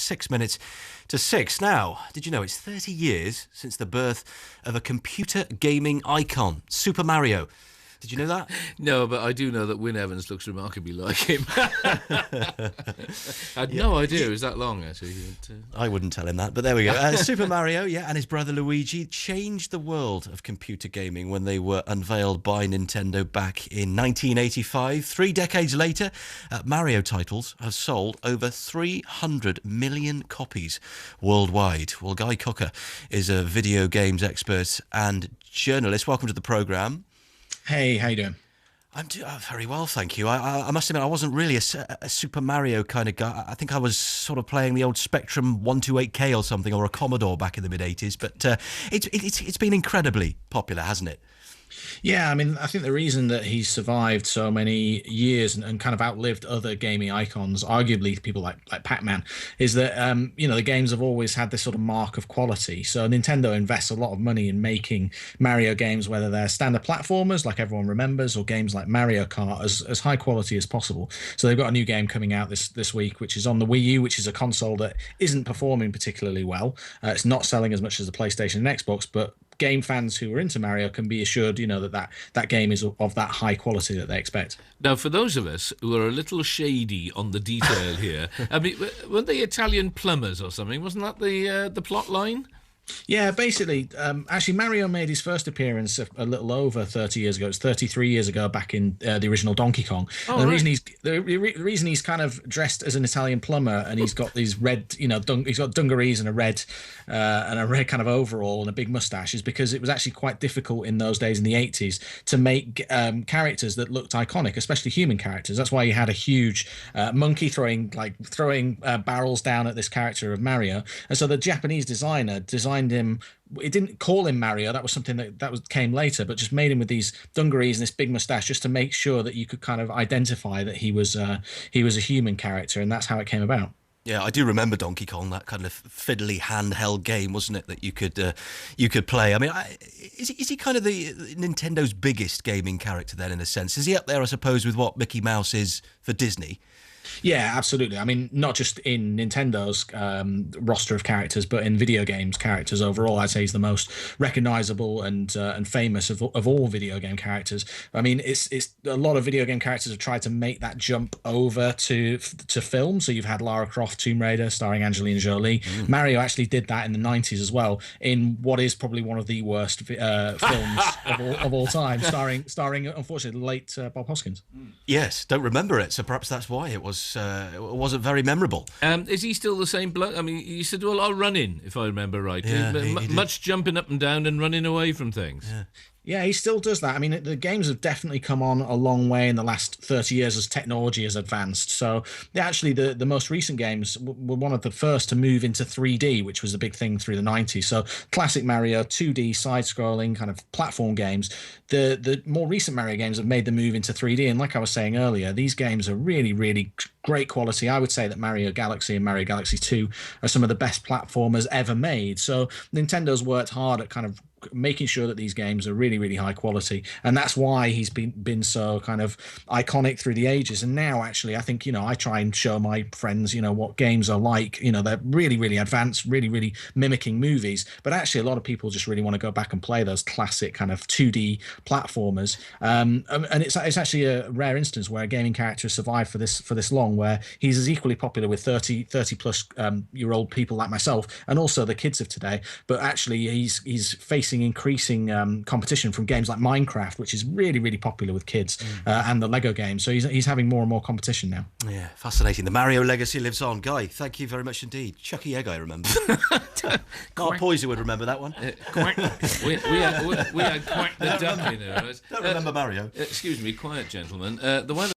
6 minutes to 6. Now, did you know it's 30 years since the birth of a computer gaming icon, Super Mario? Did you know that? No, but I do know that Wyn Evans looks remarkably like him. I had no idea it was that long, actually. I wouldn't tell him that, but there we go. Super Mario, and his brother Luigi changed the world of computer gaming when they were unveiled by Nintendo back in 1985. 3 decades later, Mario titles have sold over 300 million copies worldwide. Well, Guy Cocker is a video games expert and journalist. Welcome to the programme. Hey, how you doing? I'm very well, thank you. I must admit, I wasn't really a Super Mario kind of guy. I think I was sort of playing the old Spectrum 128K or something, or a Commodore back in the mid-'80s. But it's been incredibly popular, hasn't it? Yeah, I mean, I think the reason that he's survived so many years and kind of outlived other gaming icons, arguably people like Pac-Man, is that, the games have always had this sort of mark of quality. So Nintendo invests a lot of money in making Mario games, whether they're standard platformers, like everyone remembers, or games like Mario Kart, as high quality as possible. So they've got a new game coming out this week, which is on the Wii U, which is a console that isn't performing particularly well. It's not selling as much as the PlayStation and Xbox, but game fans who are into Mario can be assured, that game is of that high quality that they expect. Now, for those of us who are a little shady on the detail here, I mean, weren't they Italian plumbers or something? Wasn't that the plot line? Yeah, basically, actually, Mario made his first appearance a little over 30 years ago. It's 33 years ago, back in the original Donkey Kong. Oh, and the reason he's kind of dressed as an Italian plumber, and he's got these red, he's got dungarees and a red kind of overall and a big mustache, is because it was actually quite difficult in those days in the 80s to make characters that looked iconic, especially human characters. That's why he had a huge monkey throwing barrels down at this character of Mario, and so the Japanese designer designed him. It didn't call him Mario. That was something that came later, but just made him with these dungarees and this big mustache, just to make sure that you could kind of identify that he was a human character, and that's how it came about. Yeah, I do remember Donkey Kong, that kind of fiddly handheld game, wasn't it, that you could play? I mean, is he kind of the Nintendo's biggest gaming character then, in a sense? Is he up there, I suppose, with what Mickey Mouse is for Disney? Yeah, absolutely. I mean, not just in Nintendo's roster of characters, but in video games characters overall. I'd say he's the most recognizable and famous of all video game characters. I mean, it's a lot of video game characters have tried to make that jump over to film. So you've had Lara Croft, Tomb Raider, starring Angelina Jolie. Mario actually did that in the 90s as well, in what is probably one of the worst films of all time, starring unfortunately the late Bob Hoskins. Yes, don't remember it, so perhaps that's why it wasn't very memorable. Is he still the same bloke? I mean, he used to do a lot of running, if I remember right. Yeah, he much jumping up and down and running away from things. Yeah, he still does that. I mean, the games have definitely come on a long way in the last 30 years as technology has advanced. So actually, the most recent games were one of the first to move into 3D, which was a big thing through the 90s. So classic Mario, 2D, side-scrolling kind of platform games. The more recent Mario games have made the move into 3D. And like I was saying earlier, these games are really, really great quality. I would say that Mario Galaxy and Mario Galaxy 2 are some of the best platformers ever made. So Nintendo's worked hard at kind of making sure that these games are really, really high quality, and that's why he's been so kind of iconic through the ages. And now, actually, I think I try and show my friends what games are like. They're really, really advanced, really, really mimicking movies, but actually a lot of people just really want to go back and play those classic kind of 2D platformers. And it's actually a rare instance where a gaming character has survived for this long, where he's as equally popular with 30 plus year old people like myself, and also the kids of today. But actually, he's facing increasing competition from games like Minecraft, which is really, really popular with kids, and the Lego games. So he's having more and more competition now. Yeah, fascinating. The Mario legacy lives on. Guy, thank you very much indeed. Chucky Egg, I remember. Mark Poyser would remember that one. Quack. We had Quack the Duck in there. Don't remember Mario. Excuse me, quiet, gentlemen. The weather